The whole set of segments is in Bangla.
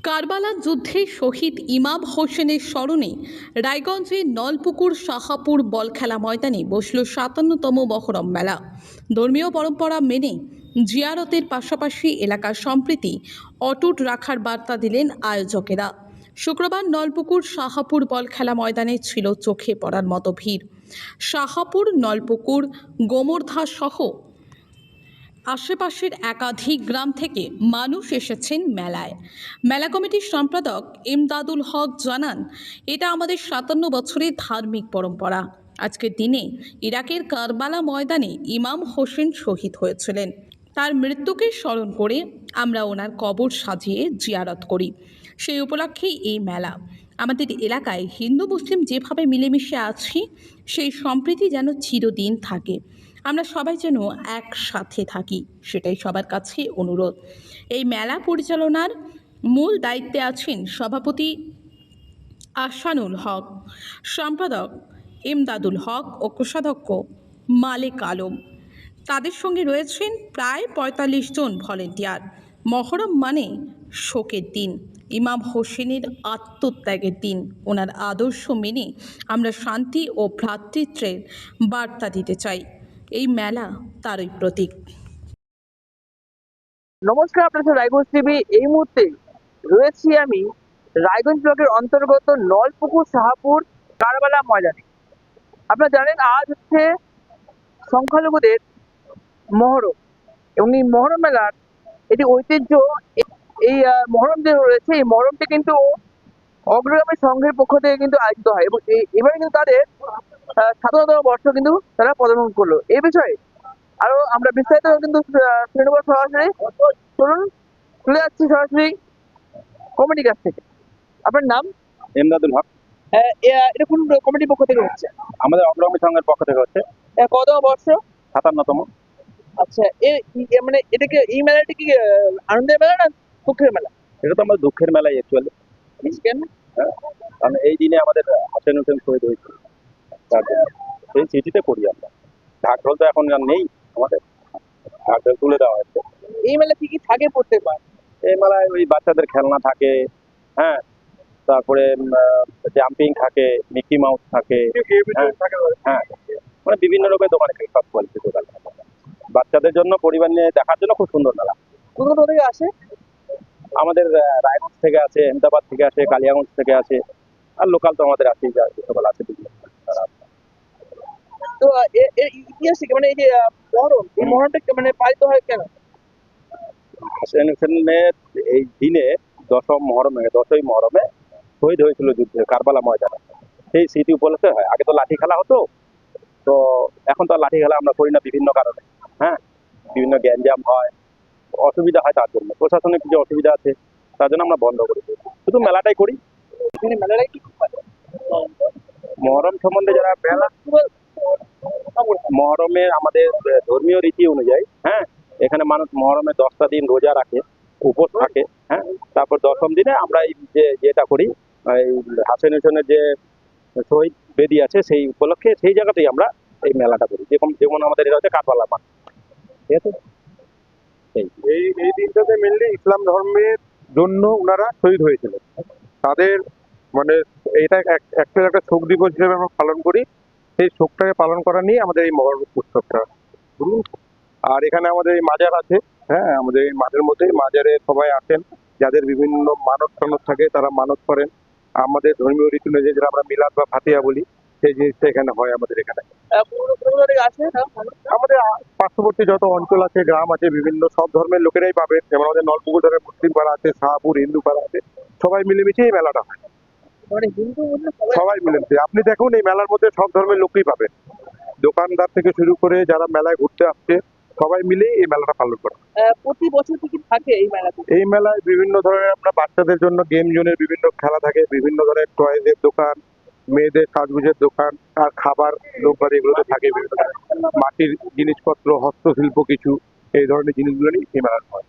কারবালার যুদ্ধে শহীদ ইমাম হোসেনের স্মরণে রায়গঞ্জের নলপুকুর শাহাপুর বল খেলা ময়দানে বসল ৫৭তম মহরম মেলা। ধর্মীয় পরম্পরা মেনে জিয়ারতের পাশাপাশি এলাকার সম্প্রীতি অটুট রাখার বার্তা দিলেন আয়োজকেরা। শুক্রবার নলপুকুর শাহাপুর বল খেলা ময়দানে ছিল চোখে পড়ার মতো ভিড়। শাহাপুর, নলপুকুর, গোমর্ধা সহ আশেপাশের একাধিক গ্রাম থেকে মানুষ এসেছেন মেলায়। মেলা কমিটির সম্পাদক ইমদাদুল হক জানান, এটা আমাদের ৫৭ বছরের ধার্মিক পরম্পরা। আজকের দিনে ইরাকের কারবালা ময়দানে ইমাম হোসেন শহীদ হয়েছিলেন। তার মৃত্যুকে স্মরণ করে আমরা ওনার কবর সাজিয়ে জিয়ারত করি। সেই উপলক্ষেই এই মেলা। আমাদের এলাকায় হিন্দু মুসলিম যেভাবে মিলেমিশে আছি, সেই সম্প্রীতি যেন চিরদিন থাকে। আমরা সবাই যেন একসাথে থাকি, সেটাই সবার কাছে অনুরোধ। এই মেলা পরিচালনার মূল দায়িত্বে আছেন সভাপতি আহসানুল হক, সম্পাদক ইমদাদুল হক ও কোষাধ্যক্ষ মালেক আলম। তাদের সঙ্গে রয়েছেন প্রায় ৪৫ জন ভলেন্টিয়ার। মহরম মানে শোকের দিন, ইমাম হোসেনের আত্মত্যাগের দিন। ওনার আদর্শ মেনে আমরা শান্তি ও ভ্রাতৃত্বের বার্তা দিতে চাই। এই মেলা তারই প্রতীক। নমস্কার, আপনাদের রায়গঞ্জ টিভি। এই মুহূর্তে রয়েছি আমি রায়গঞ্জ ব্লকের অন্তর্গত নলপুকুর শাহাপুর কারবালা ময়দানে। আপনারা জানেন আজ হচ্ছে সংখ্যালঘুদের মহরম, এবং এই মহরম মেলার এটি ঐতিহ্য। এই মহরম যে রয়েছে, এই মহরমটি কিন্তু অগ্রগামী সংঘের পক্ষ থেকে কিন্তু আয়োজিত হয়, এবং এবারে কিন্তু তাদের ৭তম বর্ষ কিন্তু তারা পদার্পণ করলো। এই বিষয়ে আরো আমরা বিস্তারিত কিন্তু শুনে নেবো সরাসরি। চলুন চলে যাচ্ছি সরাসরি কমিটির কাছ থেকে। আপনার নাম? ইমদাদুল হক। এটা কোন কমিটির পক্ষ থেকে হচ্ছে? আমাদের অগ্রগামী সংঘের পক্ষ থেকে হচ্ছে। কতম বর্ষ? ৫৭তম। আচ্ছা, মানে এটাকে এই মেলাটা কি আনন্দের মেলা না দুঃখের মেলা? এটা তো আমাদের দুঃখের মেলাই অ্যাকচুয়ালি। কেন? কারণ এই দিনে আমাদের হাসান হোসেন শহীদ হয়েছিল, তার জন্য সেই চিঠিতে পড়ি আমরা। ঢাকঢোল তো এখন আর নেই, আমাদের ঢাকঢোল তুলে দেওয়া হয়েছে। এই মেলা কি কি থাকে প্রত্যেকবার? এই মেলায় ওই বাচ্চাদের খেলনা থাকে, হ্যাঁ, তারপরে জাম্পিং থাকে, মিকি মাউস থাকে, হ্যাঁ, মানে বিভিন্ন রকমের দোকানে সব কোয়ালিটি দোকান। বাচ্চাদের জন্য, পরিবার নিয়ে দেখার জন্য খুব সুন্দর মেলা। কোথা থেকে আসে? আমাদের রায়গঞ্জ থেকে আছে, আহমেদাবাদ থেকে আসে, কালিয়াগঞ্জ থেকে আসে, আর লোকাল তো আমাদের আছেই, যা সকল আছে। তো ইতিহাসে মানে এই যে মহরম, এই মহরমটা মানে পালিত হয় কেন? হাসান হোসেনের এই দিনে দশই মহরমে শহীদ হয়েছিল যুদ্ধে কারবালা ময়দানে, সেই স্মৃতি উপলক্ষে হয়। আগে তো লাঠি খেলা হতো, তো এখন তো লাঠি খেলা আমরা করি না বিভিন্ন কারণে, হ্যাঁ, বিভিন্ন গ্যাঞ্জাম হয়, অসুবিধা হয়, তার জন্য প্রশাসনিক যে অসুবিধা আছে তার জন্য আমরা বন্ধ করে দিই, শুধু মেলাটাই করি। মেলাটাই কি মহরম সম্বন্ধে যারা মহরমে আমাদের ধর্মীয় রীতি অনুযায়ী, হ্যাঁ, এখানে মানুষ মহরমে 10টা দিন রোজা রাখে, উপোস থাকে, হ্যাঁ, তারপর 10ম দিনে আমরা এই যেটা করি, এই হাসান হোসেনের যে শহীদ বেদি আছে, সেই উপলক্ষে সেই জায়গাতেই আমরা এই মেলাটা করি। যেমন আমাদের এটা হচ্ছে কারবালা মাঠ, ঠিক আছে। এই দিনটাতে মেনলি ইসলাম ধর্মের জন্য ওনারা শহীদ হয়েছিল। তাদের মানে এটা একটা শোক দিবস হিসেবে আমরা পালন করি। সেই শোকটাকে পালন করা নিয়ে আমাদের এই মহরম উৎসবটা। আর এখানে আমাদের এই মাজার আছে, হ্যাঁ, আমাদের এই মাঠের মধ্যে মাজারে সবাই আসেন, যাদের বিভিন্ন মানত টানত থাকে তারা মানত করেন। আমাদের ধর্মীয় রীতি অনুযায়ী যেটা আমরা মিলাদ বা ফাতিহা বলি, সেই জিনিসটা এখানে হয় আমাদের এখানে। আসে না? আমাদের পার্শ্ববর্তী যত অঞ্চল আছে, গ্রাম আছে, বিভিন্ন সব ধর্মের লোকেরাই পাবেন। যেমন আমাদের নলপুকুর ধরে মুসলিম পাড়া আছে, শাহপুর হিন্দু পাড়া আছে, সবাই মিলেমিশে এই মেলাটা হয়। মানে হিন্দু সবাই মিলেমিশে আপনি দেখুন, এই মেলার মধ্যে সব ধর্মের লোকই পাবেন, দোকানদার থেকে শুরু করে যারা মেলায় ঘুরতে আসছে, সবাই মিলে এই মেলাটা পালন করে। প্রতি বছর কি থাকে এই মেলাতে? এই মেলায় বিভিন্ন ধরনের আপনার বাচ্চাদের জন্য গেম জোনের বিভিন্ন খেলা থাকে, বিভিন্ন ধরনের টয়েজের দোকান, মেয়েদের সাজগুজের দোকান, আর খাবার লোকবাড়ি এগুলোতে থাকে, বিভিন্ন ধরনের মাটির জিনিসপত্র, হস্তশিল্প কিছু, এই ধরনের জিনিসগুলো নিয়ে এই মেলা হয়।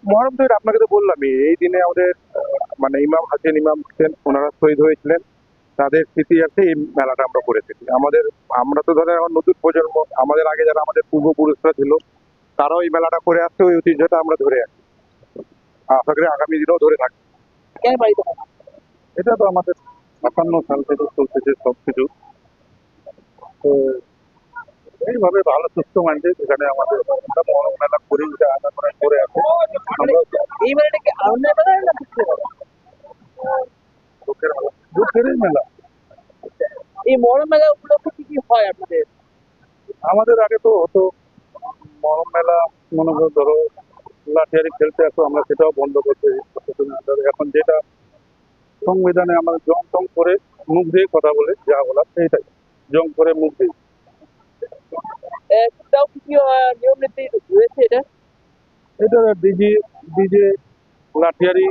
মহরম তো আপনাকে তো বললামই, এই দিনে আমাদের মানে ইমাম হোসেন ওনারা শহীদ হয়েছিলেন, তাদের স্মৃতির্থে এই মেলাটা আমরা করে থাকি। আমরা তো ধরেন এখন নতুন প্রজন্ম, আমাদের আগে যারা আমাদের পূর্বপুরুষরা ছিল, তারাও এই মেলাটা করে আসছে, ওই ঐতিহ্যটা আমরা ধরে আসি। আশা করি আগামী দিনেও ধরে থাকবে। কেন পালিত হয়? এটা তো আমাদের 57 সাল থেকে চলতেছে সবকিছু। তো এইভাবে ভালো সুস্থ মানছে এখানে আমাদের একটা মহরম মেলা করি, যেটা আনাগোনা করে আছে। মানে আমরা এই মেলাটা কি আনন্দের মেলা না দুঃখের মেলা? দুঃখের মেলা, দুঃখেরই মেলা। এই মহরম মেলা উপলক্ষে কি কি হয় আপনাদের? আমাদের আগে তো হতো মহরম মেলা, মনে করো ধরো লাঠিয়ারি খেলতে আসো, আমরা সেটাও বন্ধ করতে এখন যেটা সংবিধানে আমরা জং টং করে মুখ দিয়ে কথা বলে যা বলার সেইটাই, জং করে মুখ দিয়ে। তাও কি কি নিয়ম নীতি রয়েছে এটা? এটা ডিজে ডিজে লাঠিয়ারি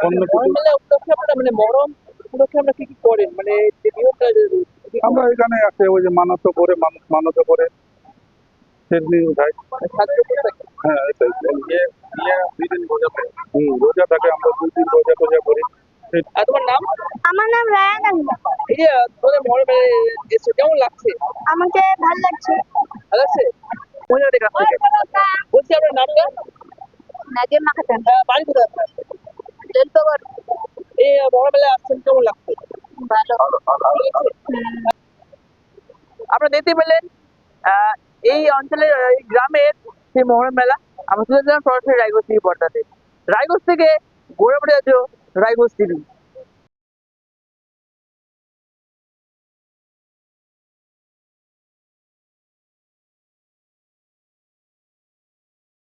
অন্য মহরম কিছু। মেলা উপলক্ষে আপনারা মানে মহরম উপলক্ষে আমরা কি কি করেন, মানে যে নিয়মটা যে রয়েছে, কি কি আমরা এখানে আছে ওই যে মানত করে, মানুষ মানত করে সেদিন উঠাই। সাহায্য করে থাকি? হ্যাঁ এটাই নিয়ে নিয়ে 2 দিন রোজা থাকে। রোজা থাকে, আমরা 2 দিন রোজা টোজা করি। আর তোমার নাম? আমার নাম রায়ান আক্তার। এই যে তোমাদের মহরম মেলায় এসছো, কেমন লাগছে? আমাকে ভালো লাগছে। ভালো লাগছে? মহিলাদের কাছ থেকে বলছি, আপনার নামটা? নাজিম মাখাতান, বাড়ি কোথায় আপনার? জলপাইগুড়ি। এই মহরম মেলায় আসছেন, কেমন লাগছে? ভালো। ভালো লাগছে? আপনারা দেখতে পেলেন এই অঞ্চলের এই গ্রামের সেই মহরম মেলা। আমরা তুলে দিলাম সরাসরি রায়গঞ্জ টিভি পর্দাতে। রায়গঞ্জ থেকে গৌরব রাজ্য, রায়গঞ্জ টিভি।